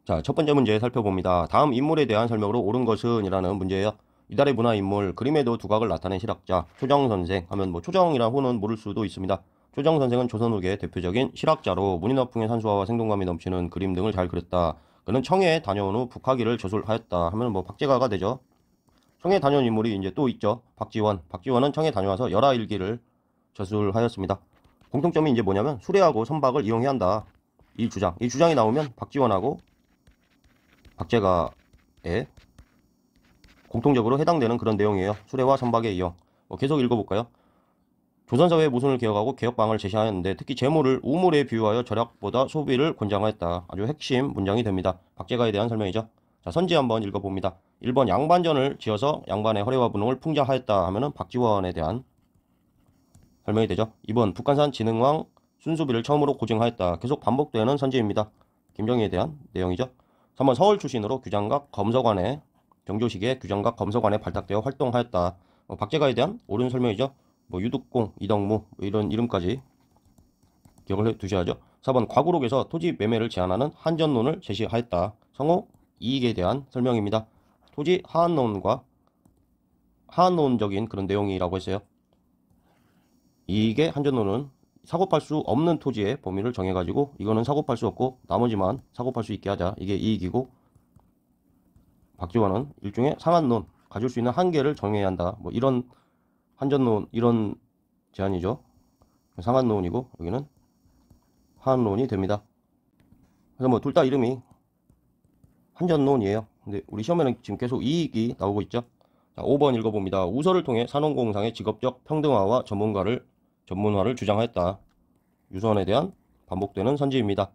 자, 첫 번째 문제 살펴봅니다. 다음 인물에 대한 설명으로 옳은 것은 이라는 문제예요. 이달의 문화인물, 그림에도 두각을 나타낸 실학자, 초정선생 하면 뭐 초정이란 호는 모를 수도 있습니다. 초정선생은 조선 후기의 대표적인 실학자로 문인화풍의 산수화와 생동감이 넘치는 그림 등을 잘 그렸다. 그는 청해에 다녀온 후 북학위를 저술하였다 하면 뭐 박제가가 되죠. 청해 다녀온 인물이 이제 또 있죠. 박지원. 박지원은 청해 다녀와서 열하일기를 저술하였습니다. 공통점이 이제 뭐냐면 수레하고 선박을 이용해야 한다. 이 주장. 이 주장이 나오면 박지원하고 박제가에 공통적으로 해당되는 그런 내용이에요. 수레와 선박의 이용. 계속 읽어볼까요? 조선사회의 모순을 개혁하고 개혁방을 제시하였는데 특히 재물을 우물에 비유하여 절약보다 소비를 권장하였다. 아주 핵심 문장이 됩니다. 박제가에 대한 설명이죠. 자, 선지 한번 읽어봅니다. 1번 양반전을 지어서 양반의 허례와 분홍을 풍자하였다 하면은 박지원에 대한 설명이 되죠. 2번 북한산 진흥왕 순수비를 처음으로 고증하였다. 계속 반복되는 선지입니다. 김정희에 대한 내용이죠. 3번 서울 출신으로 규장각 검서관에 경조식에 규장각 검서관에 발탁되어 활동하였다. 박제가에 대한 옳은 설명이죠. 유득공, 이덕무 뭐 이런 이름까지 기억을 해 두셔야죠. 4번 과구록에서 토지 매매를 제한하는 한전론을 제시하였다. 성호 이익에 대한 설명입니다. 토지 하한론과 하한론적인 그런 내용이라고 했어요. 이익의 한전론은 사고팔 수 없는 토지의 범위를 정해가지고 이거는 사고팔 수 없고 나머지만 사고팔 수 있게 하자. 이게 이익이고 박지원은 일종의 상한론 가질 수 있는 한계를 정해야 한다. 뭐 이런 한전론 이런 제안이죠. 상한론이고 여기는 하한론이 됩니다. 그래서 뭐 둘 다 이름이 한전론이에요. 근데 우리 시험에는 지금 계속 이익이 나오고 있죠. 자, 5번 읽어봅니다. 우서를 통해 산업공상의 직업적 평등화와 전문화를 주장하였다. 유선에 대한 반복되는 선지입니다.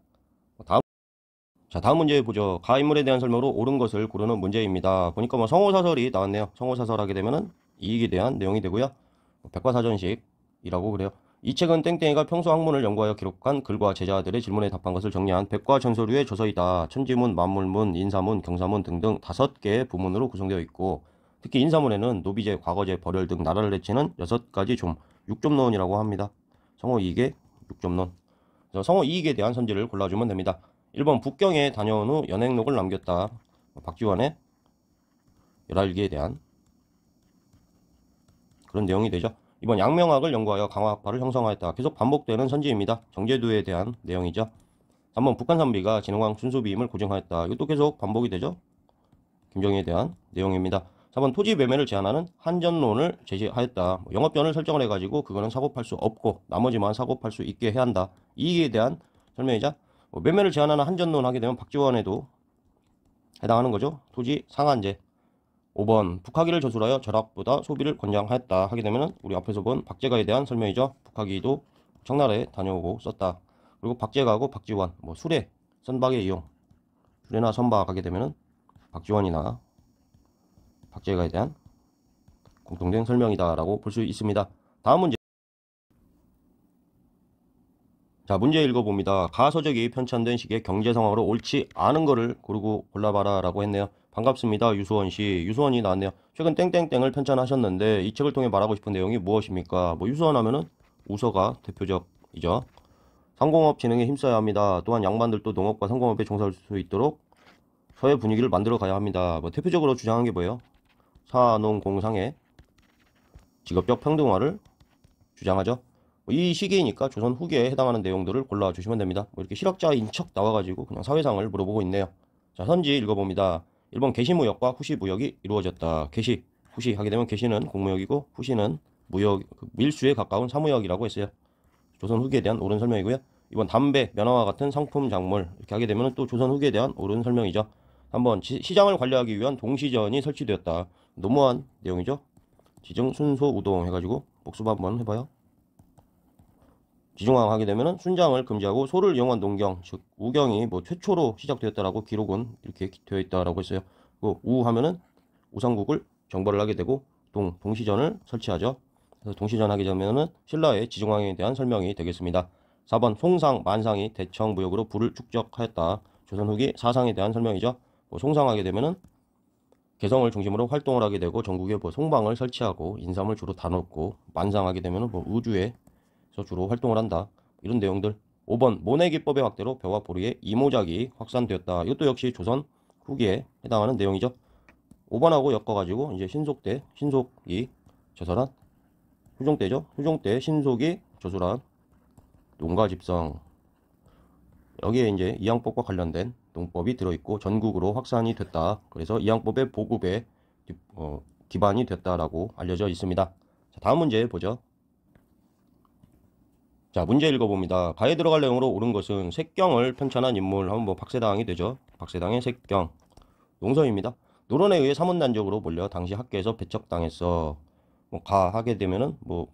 다음 문제 보죠. 가인물에 대한 설명으로 옳은 것을 고르는 문제입니다. 보니까 뭐 성호사설이 나왔네요. 성호사설 하게 되면은 이익에 대한 내용이 되고요. 백과사전식이라고 그래요. 이 책은 땡땡이가 평소 학문을 연구하여 기록한 글과 제자들의 질문에 답한 것을 정리한 백과전서류의 저서이다. 천지문, 만물문, 인사문, 경사문 등등 5개의 부문으로 구성되어 있고 특히 인사문에는 노비제, 과거제, 벌열 등 나라를 해치는 6가지 좀, 육점론이라고 합니다. 성호 이익의 육점론. 성호 이익에 대한 선지를 골라주면 됩니다. 1번 북경에 다녀온 후 연행록을 남겼다. 박지원의 열하일기에 대한 그런 내용이 되죠. 2번 양명학을 연구하여 강화학파를 형성하였다. 계속 반복되는 선지입니다. 정제도에 대한 내용이죠. 3번 북한산비가 진흥왕 순수비임을 고증하였다. 이것도 계속 반복이 되죠. 김정희에 대한 내용입니다. 4번 토지 매매를 제한하는 한전론을 제시하였다. 영업전을 설정을 해가지고 그거는 사고팔 수 없고 나머지만 사고팔 수 있게 해야 한다. 이익에 대한 설명이자 매매를 제한하는 한전론 하게 되면 박지원에도 해당하는 거죠. 토지 상한제. 5번 북학위를 저술하여 절약보다 소비를 권장하였다 하게 되면 우리 앞에서 본 박제가에 대한 설명이죠. 북학위도 청나라에 다녀오고 썼다. 그리고 박제가하고 박지원 수레 선박의 이용 수레나 선박 하게 되면 박지원이나 박제가에 대한 공통된 설명이다 라고 볼 수 있습니다. 다음 문제. 자, 문제 읽어봅니다. 가서적이 편찬된 식의 경제상황으로 옳지 않은 거를 고르고 골라봐라 라고 했네요. 반갑습니다. 유수원 씨. 유수원이 나왔네요. 최근 땡땡땡을 편찬하셨는데 이 책을 통해 말하고 싶은 내용이 무엇입니까? 유수원 하면은 우서가 대표적이죠. 상공업 진흥에 힘써야 합니다. 또한 양반들도 농업과 상공업에 종사할 수 있도록 사회 분위기를 만들어 가야 합니다. 대표적으로 주장한 게 뭐예요? 사농공상의 직업적 평등화를 주장하죠. 이 시기이니까 조선 후기에 해당하는 내용들을 골라주시면 됩니다. 이렇게 실학자인 척 나와가지고 그냥 사회상을 물어보고 있네요. 자, 선지 읽어봅니다. 1번 개시무역과 후시무역이 이루어졌다. 개시, 후시 하게 되면 개시는 공무역이고 후시는 무역, 밀수에 가까운 사무역이라고 했어요. 조선 후기에 대한 옳은 설명이고요. 이번 담배, 면화와 같은 상품 작물 이렇게 하게 되면 또 조선 후기에 대한 옳은 설명이죠. 한번 시장을 관리하기 위한 동시전이 설치되었다. 너무한 내용이죠. 지정 순소 우동 해가지고 복습 한번 해봐요. 지중왕 하게 되면은 순장을 금지하고 소를 이용한 농경, 즉 우경이 최초로 시작되었다라고 기록은 이렇게 되어 있다라고 했어요. 우 하면은 우상국을 정벌을 하게 되고 동시전을 설치하죠. 그래서 동시전 하게 되면은 신라의 지중왕에 대한 설명이 되겠습니다. 4번 송상, 만상이 대청 무역으로 부를 축적하였다. 조선 후기 사상에 대한 설명이죠. 송상하게 되면은 개성을 중심으로 활동을 하게 되고 전국에 송방을 설치하고 인삼을 주로 다놓고 만상하게 되면은 우주에 주로 활동을 한다. 이런 내용들 5번 모내기법의 확대로 벼와 보리의 이모작이 확산되었다. 이것도 역시 조선 후기에 해당하는 내용이죠. 5번하고 엮어가지고 이제 신속이 저설한 후종대죠. 후종대 신속이 저술한 농가 집성. 여기에 이제 이항법과 관련된 농법이 들어있고 전국으로 확산이 됐다. 그래서 이항법의 보급에 기반이 됐다라고 알려져 있습니다. 자, 다음 문제 보죠. 자, 문제 읽어봅니다. 가에 들어갈 내용으로 옳은 것은 색경을 편찬한 인물 하면 뭐 박세당이 되죠. 박세당의 색경. 용서입니다. 노론에 의해 사문단적으로 몰려 당시 학계에서 배척당했어. 뭐 가 하게 되면은 뭐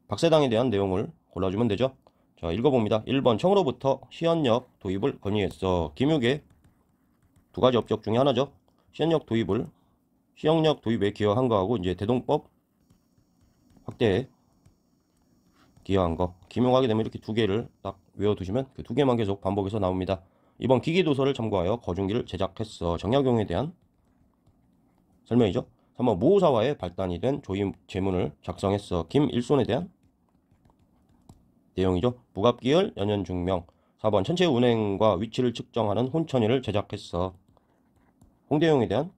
박세당에 대한 내용을 골라주면 되죠. 자, 읽어봅니다. 1번 청으로부터 시연역 도입을 건의했어. 김육의 두 가지 업적 중에 하나죠. 시연역 도입에 기여한 거하고 이제 대동법 확대에 기여한 거. 김용하게 되면 이렇게 두 개를 딱 외워두시면 그 두 개만 계속 반복해서 나옵니다. 2번 기기도서를 참고하여 거중기를 제작했어. 정약용에 대한 설명이죠. 3번 모사와의 발단이 된 조임 제문을 작성했어. 김일손에 대한 내용이죠. 부갑기열 연연중명. 4번 천체 운행과 위치를 측정하는 혼천이를 제작했어. 홍대용에 대한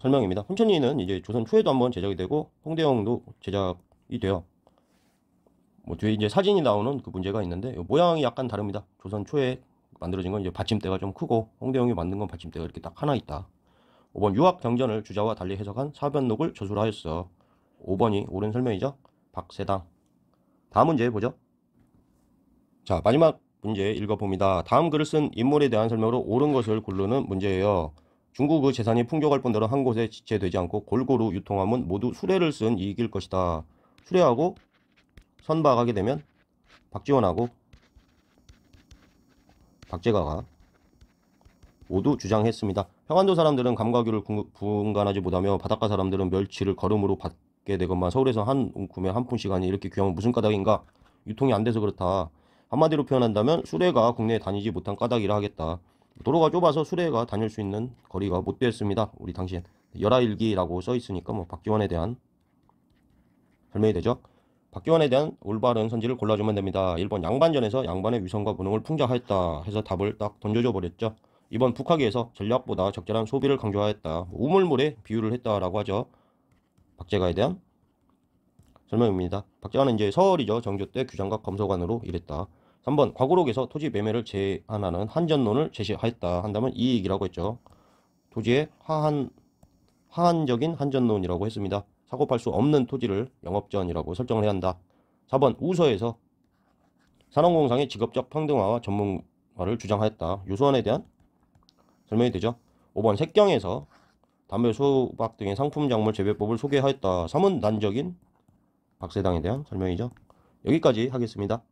설명입니다. 혼천이는 이제 조선 초에도 한번 제작이 되고 홍대용도 제작이 돼요. 뭐 뒤에 이제 사진이 나오는 그 문제가 있는데 모양이 약간 다릅니다. 조선 초에 만들어진 건 이제 받침대가 좀 크고 홍대용이 만든 건 받침대가 이렇게 딱 하나 있다. 5번 유학 경전을 주자와 달리 해석한 사변록을 저술하였어. 5번이 옳은 설명이죠. 박세당. 다음 문제 보죠. 자, 마지막 문제 읽어봅니다. 다음 글을 쓴 인물에 대한 설명으로 옳은 것을 고르는 문제예요. 중국의 재산이 풍족할 뿐더러 한 곳에 지체되지 않고 골고루 유통함은 모두 수레를 쓴 이익일 것이다. 수레하고 선박하게 되면 박지원하고 박제가가 모두 주장했습니다. 평안도 사람들은 감과규를 분간하지 못하며 바닷가 사람들은 멸치를 걸음으로 받게 되건만 서울에서 한 움큼에 한 푼씩 하니 이렇게 귀하면 무슨 까닭인가? 유통이 안 돼서 그렇다. 한마디로 표현한다면 수레가 국내에 다니지 못한 까닭이라 하겠다. 도로가 좁아서 수레가 다닐 수 있는 거리가 못 되었습니다. 우리 당시엔 열하일기라고 써 있으니까 뭐 박지원에 대한 설명이 되죠. 박지원에 대한 올바른 선지를 골라주면 됩니다. 1번 양반전에서 양반의 위선과 무능을 풍자하였다 해서 답을 딱 던져줘 버렸죠. 2번 북하기에서 전략보다 적절한 소비를 강조하였다. 우물물에 비유를 했다라고 하죠. 박제가에 대한 설명입니다. 박제가는 이제 서얼이죠. 정조 때 규장각 검소관으로 일했다. 3번 과구록에서 토지 매매를 제한하는 한전론을 제시하였다 한다면 이익이라고 했죠. 토지의 하한적인 한전론이라고 했습니다. 사고팔 수 없는 토지를 영업전이라고 설정을 해야 한다. 4번 우서에서 산업공상의 직업적 평등화와 전문화를 주장하였다. 유수원에 대한 설명이 되죠. 5번 색경에서 담배, 수박 등의 상품 작물 재배법을 소개하였다. 사문단적인 박세당에 대한 설명이죠. 여기까지 하겠습니다.